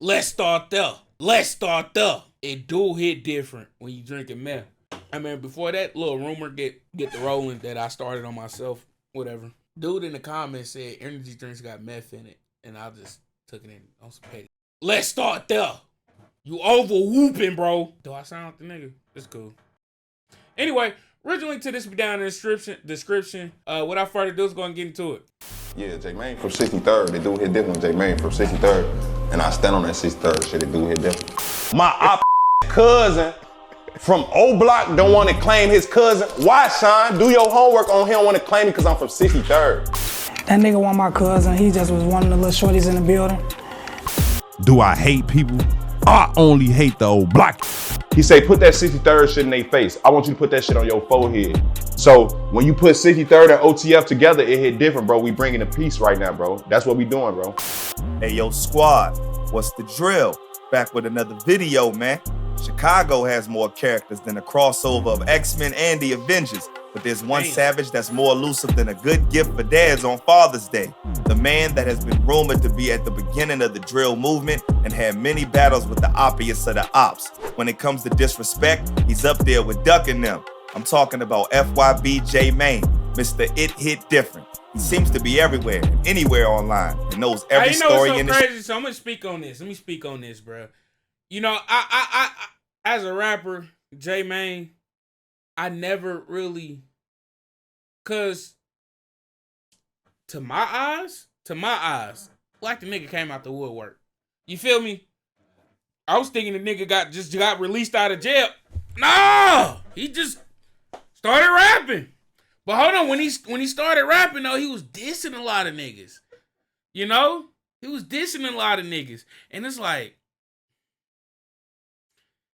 Let's start there. Let's start there. It do hit different when you drinking meth. I mean, before that little rumor get the rolling that I started on myself, whatever. Dude in the comments said energy drinks got meth in it, and I just took it in on some petty. Let's start there. You over whooping, bro. Do I sound like the nigga? It's cool. Anyway, original link to this be down in the description. Without further ado, let's go and get into it. Yeah, J Mane from 63rd. They do hit different. J Mane from 63rd. And I stand on that 63rd shit. They do hit different. My cousin from O Block don't want to claim his cousin. Why, Sean? Do your homework on him. Want to claim me because I'm from 63rd. That nigga want my cousin. He just was one of the little shorties in the building. Do I hate people? I only hate the old block. He say, put that 63rd shit in their face. I want you to put that shit on your forehead. So when you put 63rd and OTF together, it hit different, bro. We bringing the peace right now, bro. That's what we doing, bro. Hey, yo, squad, what's the drill? Back with another video, man. Chicago has more characters than a crossover of X-Men and the Avengers, but there's one savage that's more elusive than a good gift for dads on Father's Day. The man that has been rumored to be at the beginning of the drill movement and had many battles with the oppiest of the ops. When it comes to disrespect, he's up there with ducking them. I'm talking about FYB J Mane, Mr. It Hit Different. He seems to be everywhere, anywhere online, and knows every story in the crazy. So I'm gonna speak on this. Let me speak on this, bro. You know, I as a rapper, J Mane, I never really, cause to my eyes, like the nigga came out the woodwork. You feel me? I was thinking the nigga got released out of jail. No, he just started rapping. But hold on, when he started rapping though, he was dissing a lot of niggas. You know, he was dissing a lot of niggas, and it's like,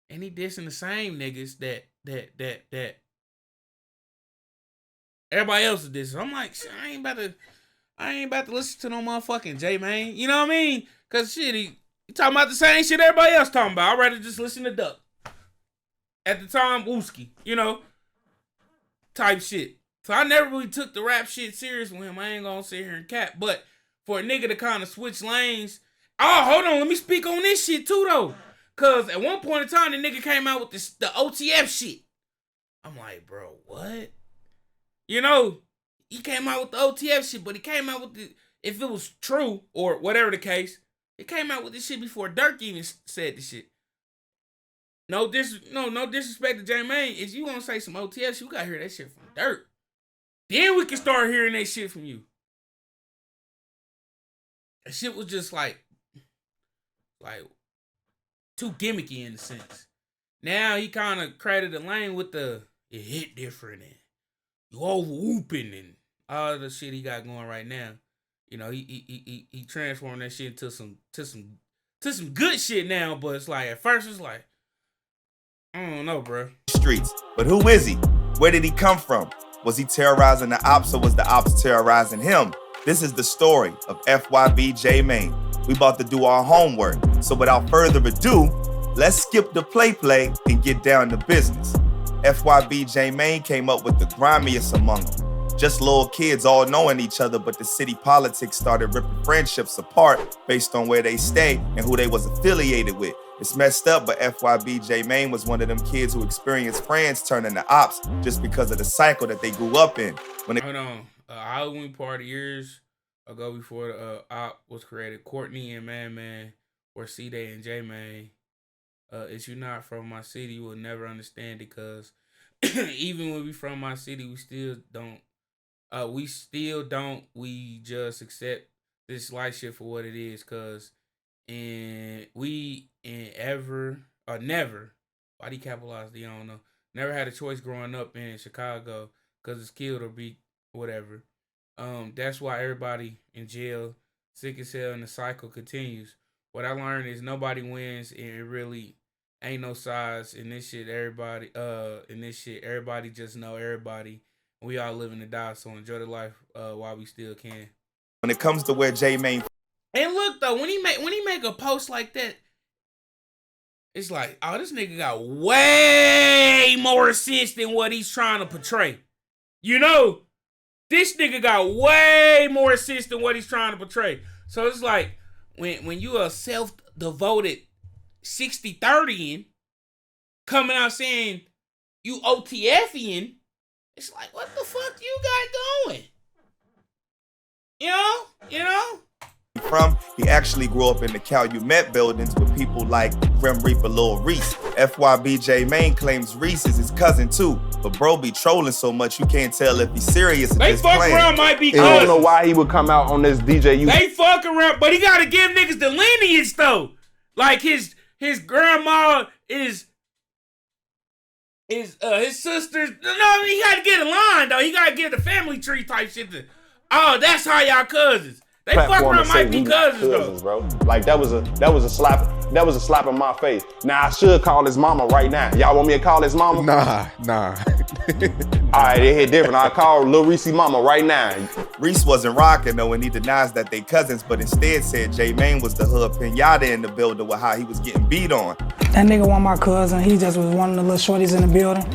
and he dissing the same niggas that everybody else is dissing. I'm like, shit, I ain't about to listen to no motherfucking J Mane. You know what I mean? Cause shit, he talking about the same shit everybody else talking about. I'd rather just listen to Duck. At the time, Wooski, you know, type shit. So I never really took the rap shit serious with him. I ain't gonna sit here and cap. But for a nigga to kind of switch lanes, oh, hold on, let me speak on this shit too though. Cause at one point in time, the nigga came out with the OTF shit. I'm like, bro, what? You know, he came out with the OTF shit, but he came out with if it was true or whatever the case, it came out with this shit before Dirk even said the shit. No disrespect to J Mane. If you want to say some OTF shit, you gotta hear that shit from Dirk. Then we can start hearing that shit from you. That shit was just like too gimmicky in a sense. Now he kind of created a lane with the it hit different and you over whooping and all the shit he got going right now. You know, he transformed that shit into some good shit now. But it's like at first it's like, I don't know, bro. Streets, but who is he? Where did he come from? Was he terrorizing the ops or was the ops terrorizing him? This is the story of FYB J Mane. We about to do our homework. So without further ado, let's skip the play and get down to business. FYB J Mane came up with the grimiest among them. Just little kids all knowing each other, but the city politics started ripping friendships apart based on where they stay and who they was affiliated with. It's messed up, but FYB J Mane was one of them kids who experienced friends turning to ops just because of the cycle that they grew up in. Hold on. Halloween party years ago before the op was created, Courtney and Man or C-Day and J Mane. If you're not from my city, you will never understand it, because even when we from my city, we still don't. We just accept this light shit for what it is, cause never. Why do you capitalize the? I don't know. Never had a choice growing up in Chicago, cause it's killed or be whatever. That's why everybody in jail, sick as hell, and the cycle continues. What I learned is nobody wins, and it really ain't no sides in this shit. Everybody just know everybody. We all living to die, so enjoy the life while we still can. When it comes to where J Mane, and look though, when he make a post like that, it's like, oh, this nigga got way more sense than what he's trying to portray. You know, this nigga got way more sense than what he's trying to portray. So it's like, when you a self-devoted 60-30-ing coming out saying you OTFing, it's like, what the fuck you got going? You know? He actually grew up in the Calumet buildings with people like Grim Reaper Lil Reese. FYB J Mane claims Reese is his cousin too, but bro be trolling so much you can't tell if he's serious. They fuck around might be I don't know why he would come out on this DJ. They fuck around, but he gotta give niggas the lineage though. Like his grandma is his sisters. No, he gotta get a line though. He gotta get the family tree type shit. Oh, that's how y'all cousins. They fuck around might be cousins though. Bro. Like that was a slap in my face. Now I should call his mama right now. Y'all want me to call his mama? Nah. Alright, it hit different. I call Lil Reese mama right now. Reese wasn't rocking though, and he denies that they cousins, but instead said J Mane was the hood pinata in the building with how he was getting beat on. That nigga wasn't my cousin. He just was one of the little shorties in the building.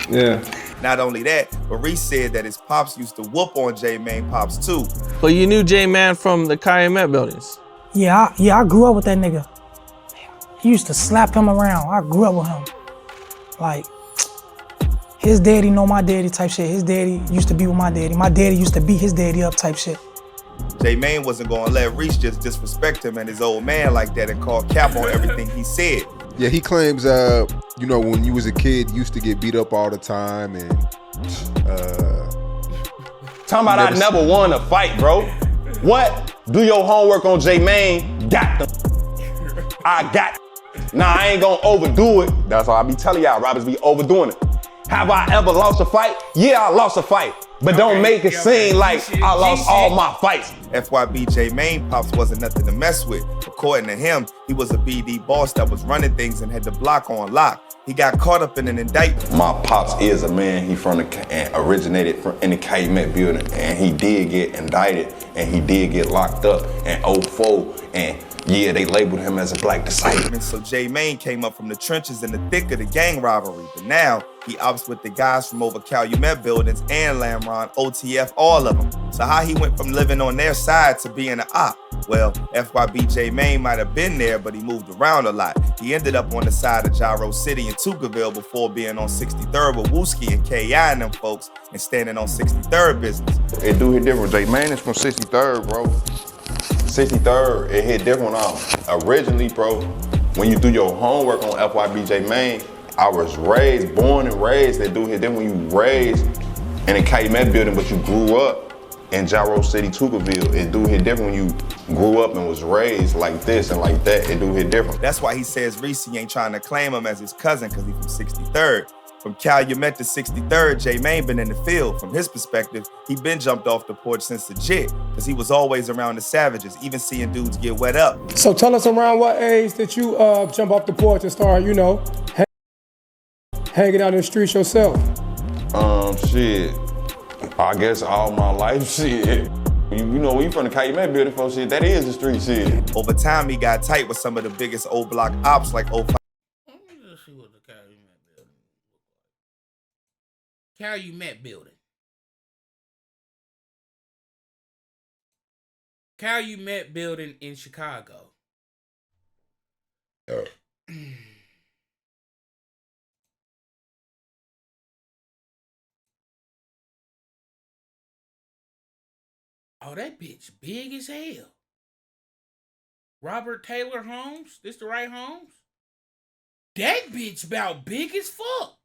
Yeah. Not only that, but Reese said that his pops used to whoop on J Mane pops too. But you knew J Mane from the Calumet buildings. Yeah, I grew up with that nigga. He used to slap him around. I grew up with him. Like, his daddy know my daddy type shit. His daddy used to be with my daddy. My daddy used to beat his daddy up type shit. J Mane wasn't gonna let Reese just disrespect him and his old man like that and call cap on everything he said. Yeah, he claims, when you was a kid, you used to get beat up all the time and, Talking about I never won a fight, bro. What? Do your homework on J Mane. Got them. I got. Nah, I ain't gonna overdo it. That's why I be telling y'all, rappers be overdoing it. Have I ever lost a fight? Yeah, I lost a fight. But don't make it seem like I lost all my fights. FYB J Mane pops wasn't nothing to mess with. According to him, he was a BD boss that was running things and had the block on lock. He got caught up in an indictment. My pops is a man. He originated in the Calumet building, and he did get indicted, and he did get locked up in 04, and yeah, they labeled him as a black disciple. So J Mane came up from the trenches in the thick of the gang rivalry, but now he ops with the guys from over Calumet buildings and Lamron, OTF, all of them. So how he went from living on their side to being an op? Well, FYB J Mane might have been there, but he moved around a lot. He ended up on the side of Gyro City and Tuckerville before being on 63rd with Wooski and KI and them folks and standing on 63rd business. It do hit different. J Mane is from 63rd, bro. 63rd, it hit different now. Originally, bro, when you do your homework on FYB J Mane, I was born and raised. That dude hit different when you raised in a Calumet building, but you grew up in Gyro City, Tuckerville. It do hit different when you grew up and was raised like this and like that. It do hit different. That's why he says Reese ain't trying to claim him as his cousin because he's from 63rd. From Calumet to 63rd, J Mane been in the field. From his perspective, he been jumped off the porch since the jit because he was always around the savages, even seeing dudes get wet up. So tell us around what age that you jump off the porch and start, hanging out in the streets yourself? Shit. I guess all my life, shit. You know, when you from the Calumet building, folks, shit, that is the street shit. Over time, he got tight with some of the biggest old block ops like 05. Let me just see what the Calumet building looks like. Calumet building. Calumet building in Chicago. Oh, that bitch big as hell. Robert Taylor Homes? This the right Homes? That bitch about big as fuck.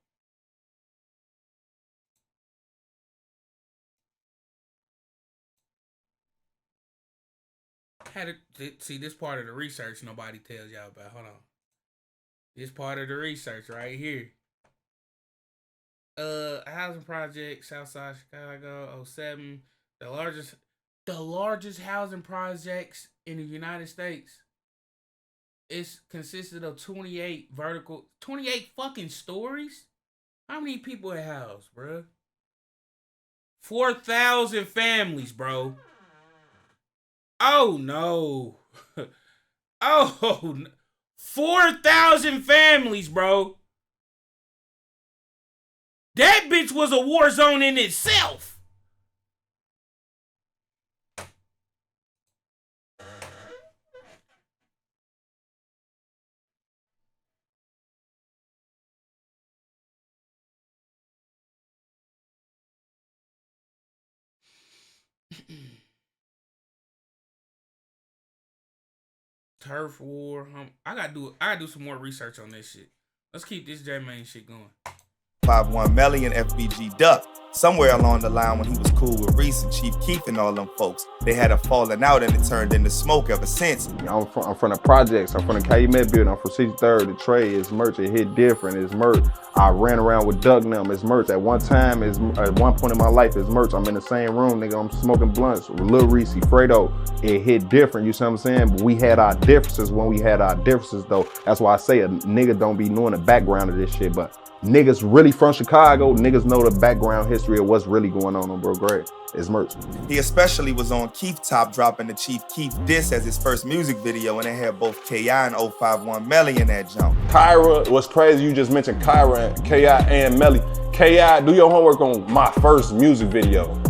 See, this part of the research nobody tells y'all about. Hold on. This part of the research right here. Housing project, Southside Chicago, 07. The largest housing projects in the United States. It's consisted of 28 fucking stories. How many people it housed, bro? 4,000 families, bro. Oh no. Oh no. 4,000 families, bro. That bitch was a war zone in itself. Turf war. I gotta do some more research on this shit. Let's keep this J Mane shit going. 5-1 Melly and FBG Duck. Somewhere along the line when he was cool with Reese and Chief Keef and all them folks, they had a falling out and it turned into smoke ever since. I'm from the projects. I'm from the Calumet building. I'm from 63rd. The Trey is merch. It hit different. It's merch. I ran around with Doug Num. It's merch. At one point in my life, it's merch. I'm in the same room, nigga. I'm smoking blunts with Lil Reese, Fredo. It hit different. You see what I'm saying? But we had our differences when we had our differences, though. That's why I say a nigga don't be knowing the background of this shit. But niggas really from Chicago, niggas know the background history of what's really going on Bro Greg. It's merch. He especially was on Keef Top dropping the Chief Keef diss as his first music video, and it had both K.I. and 051 Melly in that jump. Kyra, what's crazy, you just mentioned Kyra, K.I. and Melly. K.I., do your homework on my first music video.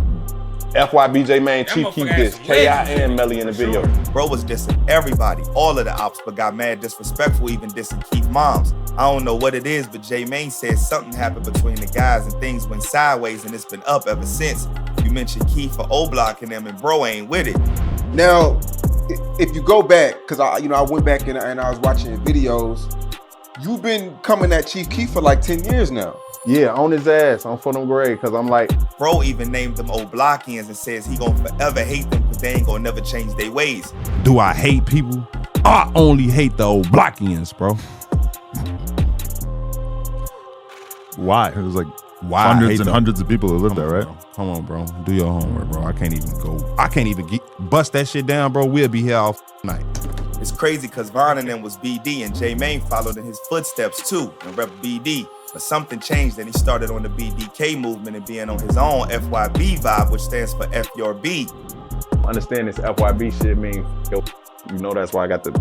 FYB J Mane, Chief Keef diss. K.I. and Melly in the video. Bro was dissing everybody, all of the ops, but got mad disrespectful, even dissing Keef moms. I don't know what it is, but J Mane said something happened between the guys and things went sideways, and it's been up ever since. You mentioned Keef for O-Block and them, and bro ain't with it. Now, if you go back, because I went back and I was watching your videos, you've been coming at Chief Keef for like 10 years now. Yeah, on his ass, on for them grade, because I'm like... Bro even named them OBLOCKIANS and says he gonna forever hate them because they ain't gonna never change their ways. Do I hate people? I only hate the OBLOCKIANS, bro. Why? It was like Why hundreds and hundreds of people that live there, right? Come on, bro. Do your homework, bro. I can't even bust that shit down, bro. We'll be here all night. It's crazy because Von and them was BD and J Mane followed in his footsteps too and rep BD. But something changed and he started on the BDK movement and being on his own FYB vibe, which stands for FYB. Understand this FYB shit mean, you know, that's why I got the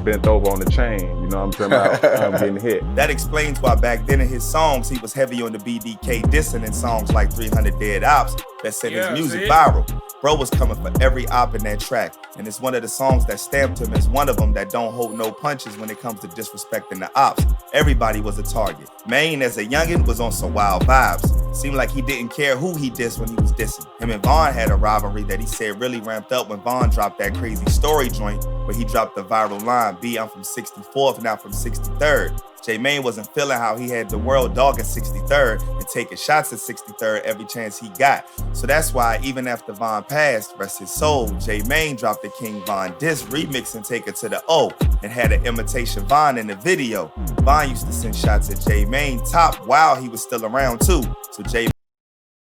bent over on the chain. You know what I'm talking about? I'm getting hit. That explains why back then in his songs, he was heavy on the BDK dissing in songs like 300 Dead Ops that sent his music viral. Bro was coming for every op in that track, and it's one of the songs that stamped him as one of them that don't hold no punches when it comes to disrespecting the ops. Everybody was a target. Mane, as a youngin', was on some wild vibes. Seemed like he didn't care who he dissed when he was dissing. Him and Von had a rivalry that he said really ramped up when Von dropped that crazy story joint where he dropped the viral line, B, I'm from 64th, now from 63rd. J Mane wasn't feeling how he had the world dog at 63rd and taking shots at 63rd every chance he got. So that's why even after Von passed, rest his soul, J Mane dropped the King Von diss remix and Take It to the O and had an imitation Von in the video. Von used to send shots at J Mane top while he was still around too. So J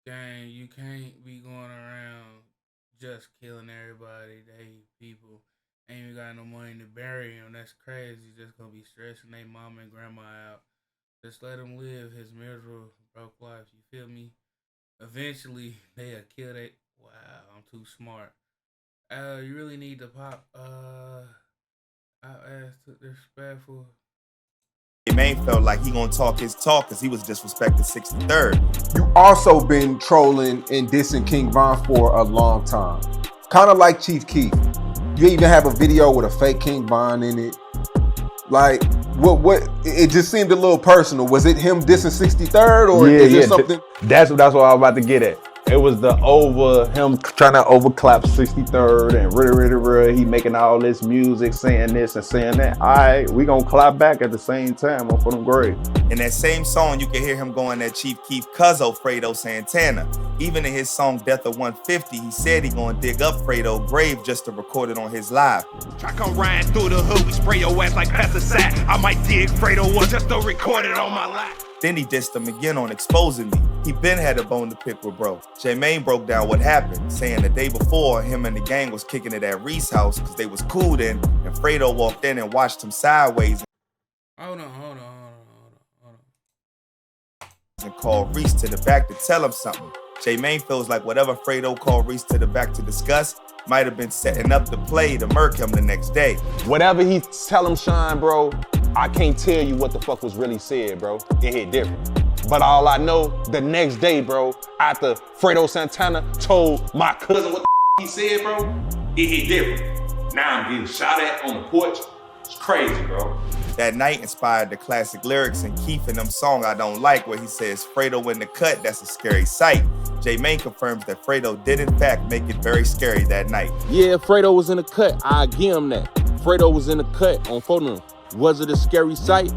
Dang, you can't be going around just killing everybody. They people ain't even got no money to bury him. That's crazy. Just gonna be stressing their mama and grandma out. Just let him live his miserable, broke life. You feel me? Eventually, they'll kill that. Wow, I'm too smart. You really need to pop. I asked disrespectful. J Mane felt like he gonna talk his talk because he was disrespecting 63rd. You also been trolling and dissing King Von for a long time. Kind of like Chief Keef. You even have a video with a fake King Von in it. Like, what? It just seemed a little personal. Was it him dissing 63rd or is there something? That's what I was about to get at. It was him trying to overclap 63rd and really, he making all this music, saying this and saying that. All right, we gonna clap back at the same time on for them grade. In that same song, you can hear him going at Chief Keef Cuzzo Fredo Santana. Even in his song Death of 150, he said he gonna dig up Fredo grave just to record it on his live. Try come riding through the hood, we spray your ass like pesticide. I might dig Fredo one just to record it on my lap. Then he dissed him again on Exposing Me. He been had a bone to pick with bro. J Mane broke down what happened, saying the day before, him and the gang was kicking it at Reese's house because they was cool then, and Fredo walked in and watched him sideways. Hold on. And called Reese to the back to tell him something. J Mane feels like whatever Fredo called Reese to the back to discuss might have been setting up the play to murk him the next day. Whatever he tell him, Shine, bro, I can't tell you what the fuck was really said, bro. It hit different. But all I know, the next day, bro, after Fredo Santana told my cousin what the he said, bro, it hit different. Now I'm getting shot at on the porch. It's crazy, bro. That night inspired the classic lyrics in Keef and them song I Don't Like, where he says, Fredo in the cut, that's a scary sight. J Mane confirms that Fredo did in fact make it very scary that night. Yeah, Fredo was in the cut. I give him that. Fredo was in the cut on photo. Was it a scary sight?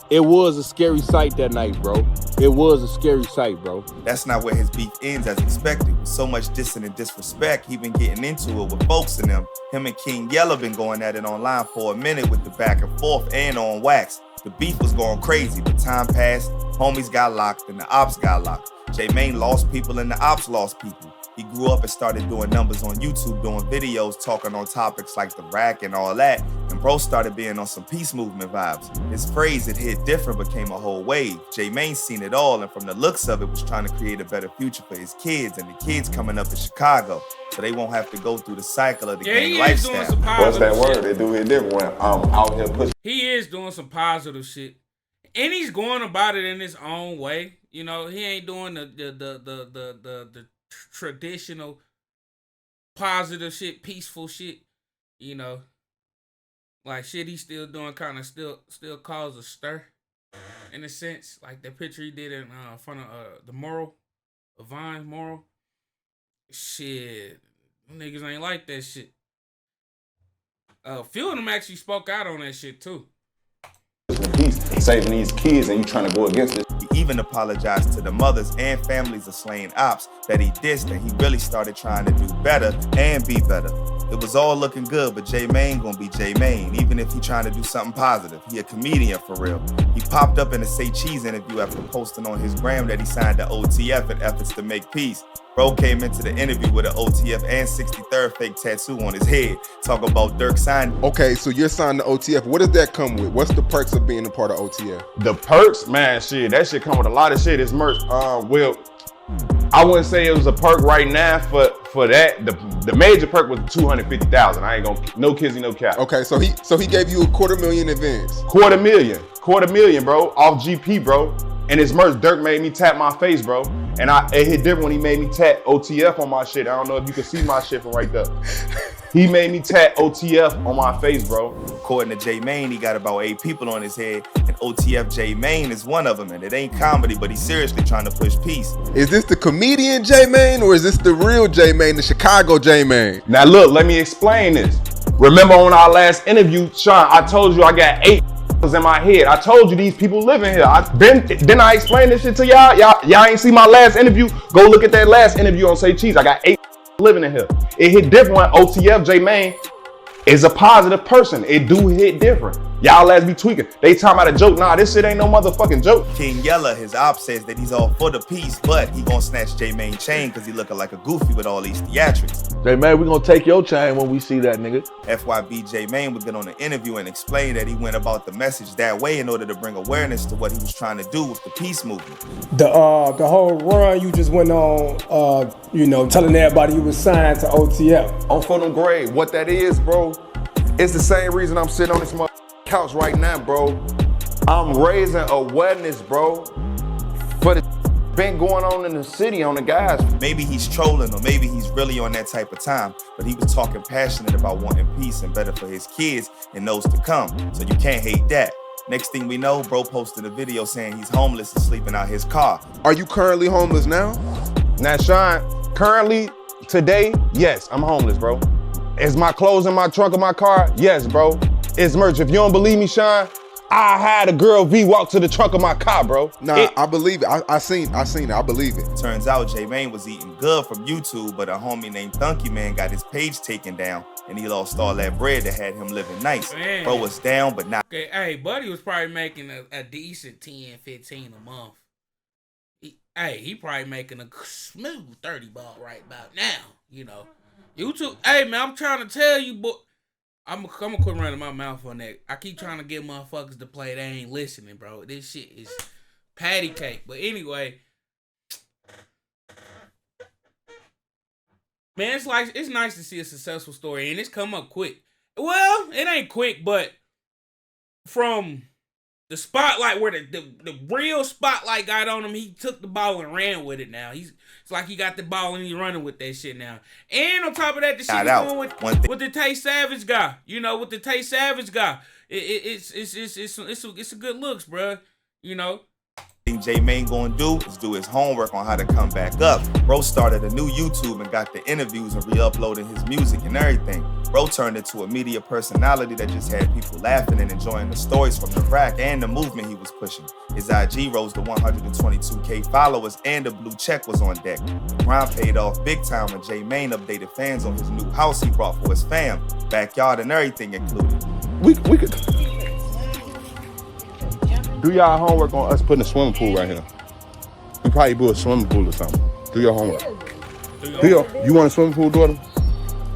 It was a scary sight that night, bro. It was a scary sight, bro. That's not where his beef ends as expected. With so much dissing and disrespect, he been getting into it with folks in them. Him and King Yella been going at it online for a minute with the back and forth and on wax. The beef was going crazy, but time passed, homies got locked, and the ops got locked. J Mane lost people and the ops lost people. He grew up and started doing numbers on YouTube, doing videos, talking on topics like the rack and all that. And bro started being on some peace movement vibes. His phrase, "it hit different," became a whole wave. J Mane seen it all, and from the looks of it, was trying to create a better future for his kids and the kids coming up in Chicago, so they won't have to go through the cycle of the gang lifestyle. Doing some What's that positive word? shit. They do hit different when I'm out here pushing. He is doing some positive shit, and he's going about it in his own way. You know, he ain't doing the traditional positive shit, peaceful shit. You know, like shit he's still doing, kind of still cause a stir, in a sense. Like the picture he did in front of the Moral, Vine Moral. Shit, them niggas ain't like that shit. A few of them actually spoke out on that shit too. He's saving these kids and you trying to go against it. He even apologized to the mothers and families of slain ops that he dissed, and he really started trying to do better and be better. It was all looking good, but J Mane gonna be J Mane, even if he trying to do something positive. He a comedian for real. He popped up in a Say Cheese interview after posting on his gram that he signed the OTF in efforts to make peace. Bro came into the interview with an OTF and 63rd fake tattoo on his head. Talk about Dirk signing. Okay, so you're signed to OTF. What does that come with? What's the perks of being a part of OTF? The perks, man, shit, that shit come with a lot of shit. It's merch. Well, I wouldn't say it was a perk right now for that. The major perk was 250,000. I ain't gonna, no kizzy, no cap. Okay, so he gave you a $250,000 advance. $250,000, bro, off GP, bro. And his merch, Dirk made me tap my face, bro. And it hit different when he made me tap OTF on my shit. I don't know if you can see my shit from right there. He made me tap OTF on my face, bro. According to J Mane, he got about 8 people on his head, and OTF J Mane is one of them. And it ain't comedy, but he's seriously trying to push peace. Is this the comedian J Mane, or is this the real J Mane, the Chicago J Mane? Now look, let me explain this. Remember on our last interview, Sean, I told you I got 8 in my head. I told you these people living here. Then I explained this shit to y'all. Y'all ain't see my last interview. Go look at that last interview on Say Cheese. I got 8 living in here. It hit different when OTF J Mane is a positive person. It do hit different. Y'all let's be tweaking. They talking about a joke. Nah, this shit ain't no motherfucking joke. King Yella, his op, says that he's all for the peace, but he gonna snatch J Mane chain because he looking like a goofy with all these theatrics. J Mane, we gonna take your chain when we see that nigga. FYB J Mane would get on the interview and explain that he went about the message that way in order to bring awareness to what he was trying to do with the peace movement. The whole run you just went on, you know, telling everybody you was signed to OTF. On Fulham Grade, what that is, bro, it's the same reason I'm sitting on this couch right now, bro. I'm raising awareness, bro, for the been going on in the city on the guys. Maybe he's trolling, or maybe he's really on that type of time, but he was talking passionate about wanting peace and better for his kids and those to come, so you can't hate that. Next thing we know, bro posted a video saying he's homeless and sleeping out his car. Are you currently homeless now? Now, Sean, currently, today, yes, I'm homeless, bro. Is my clothes in my trunk of my car? Yes, bro. It's merch. If you don't believe me, Sean, I had a girl V walk to the trunk of my car, bro. Nah, I believe it. I seen it. I believe it. Turns out J Mane was eating good from YouTube, but a homie named Thunky Man got his page taken down, and he lost all that bread that had him living nice. Man. Bro was down, but not. Okay, hey, Buddy was probably making a decent 10, 15 a month. He probably making a smooth 30 ball right about now, you know. YouTube, hey man, I'm trying to tell you, boy. I'm gonna quit running my mouth on that. I keep trying to get motherfuckers to play. They ain't listening, bro. This shit is patty cake. But anyway, man, it's nice to see a successful story, and it's come up quick. Well, it ain't quick, but from the spotlight where the real spotlight got on him, he took the ball and ran with it now. It's like he got the ball and he's running with that shit now. And on top of that, the shit he's going with the Tay Savage guy. You know, with the Tay Savage guy. It's a good looks, bro. You know? Thing J Mane gonna do is do his homework on how to come back up. Bro started a new YouTube and got the interviews and re-uploading his music and everything. Bro turned into a media personality that just had people laughing and enjoying the stories from the crack and the movement he was pushing. His IG rose to 122K followers and a blue check was on deck. The grind paid off big time when J Mane updated fans on his new house he brought for his fam, backyard and everything included. We could do y'all homework on us putting a swimming pool right here. We probably build a swimming pool or something. Do your homework. You want a swimming pool, daughter?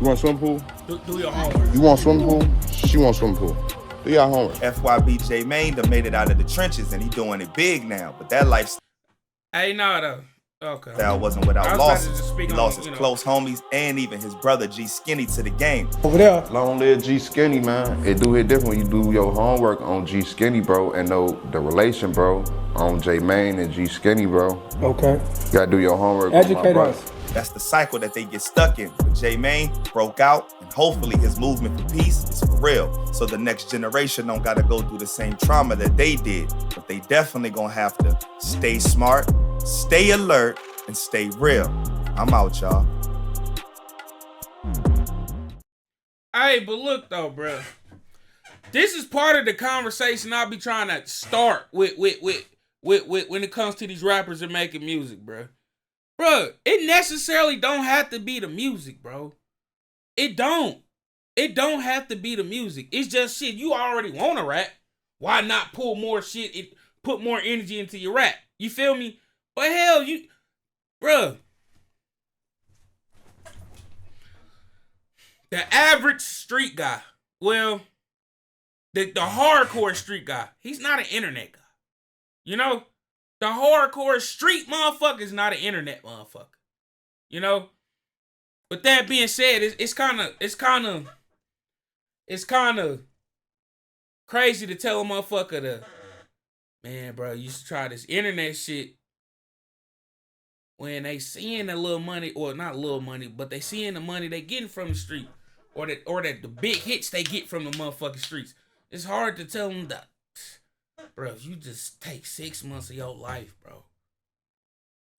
You want a swimming pool? Do your homework. You want a swimming pool? She wants a swimming pool. Do y'all homework. FYB J Mane done made it out of the trenches and he doing it big now, but that lifestyle Okay. wasn't without losses. He on, lost his close homies and even his brother G Skinny to the game. Over there. Long live G Skinny, man. It do hit different when you do your homework on G Skinny, bro, and know the relation, bro, on J Mane and G Skinny, bro. Okay. You gotta do your homework. Educate us. That's the cycle that they get stuck in. But J Mane broke out, and hopefully his movement for peace is for real. So the next generation don't gotta go through the same trauma that they did. But they definitely gonna have to stay smart, stay alert, and stay real. I'm out, y'all. Hey, but look though, bro. This is part of the conversation I'll be trying to start with when it comes to these rappers and making music, bro. Bro, it necessarily don't have to be the music, bro. It don't. It don't have to be the music. It's just shit. You already want to rap. Why not pull more shit? Put more energy into your rap. You feel me? But hell, bro. The average street guy, well, the hardcore street guy, he's not an internet guy. You know? The hardcore street motherfucker is not an internet motherfucker. You know? With that being said, it's kind of crazy to tell a motherfucker man, bro, you should try this internet shit when they seeing the little money, or not little money, but they seeing the money they getting from the street, or that the big hits they get from the motherfucking streets. It's hard to tell them that. Bro, you just take 6 months of your life, bro.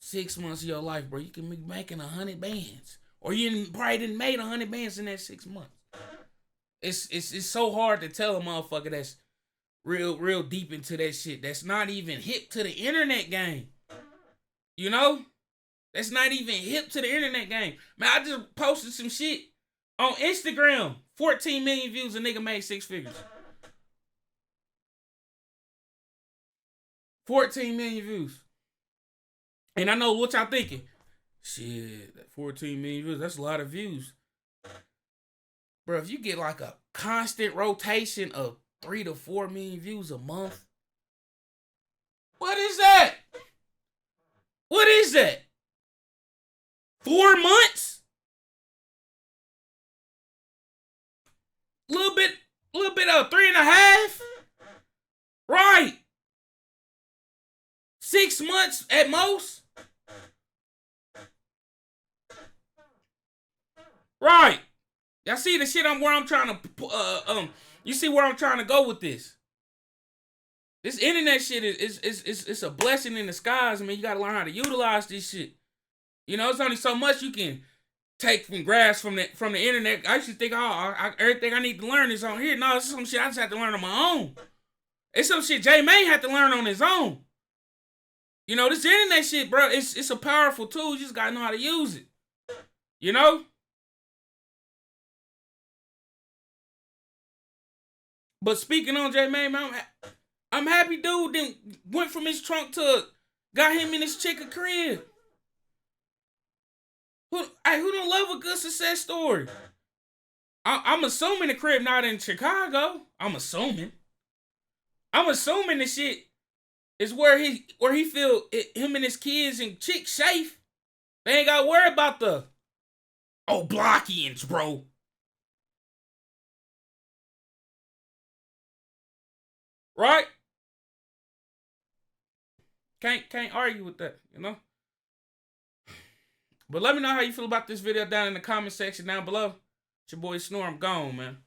6 months of your life, bro. You can be making 100 bands. Or you probably didn't make 100 bands in that 6 months. It's so hard to tell a motherfucker that's real deep into that shit. That's not even hip to the internet game. You know? That's not even hip to the internet game. Man, I just posted some shit on Instagram. 14 million views, a nigga made 6 figures. 14 million views. And I know what y'all thinking. Shit, 14 million views, that's a lot of views. Bro, if you get like a constant rotation of 3 to 4 million views a month, what is that? What is that? 4 months? Little bit of 3.5? Right. 6 months at most? Right. Y'all see the shit where I'm trying to you see where I'm trying to go with this. This internet shit is a blessing in disguise. I mean, you gotta learn how to utilize this shit. You know, it's only so much you can take from grasp from the internet. I used to think, everything I need to learn is on here. No, it's some shit I just have to learn on my own. It's some shit J Mane had to learn on his own. You know, this internet shit, bro, it's a powerful tool. You just gotta know how to use it. You know? But speaking on J Mane, man, I'm happy dude then went from his trunk to got him in his chick a crib. Who don't love a good success story? I'm assuming the crib not in Chicago. I'm assuming the shit is where he feel him and his kids and chick safe. They ain't gotta worry about the OBLOCKIANS, bro. Right? Can't argue with that, you know? But let me know how you feel about this video down in the comment section down below. It's your boy Snore. I'm gone, man.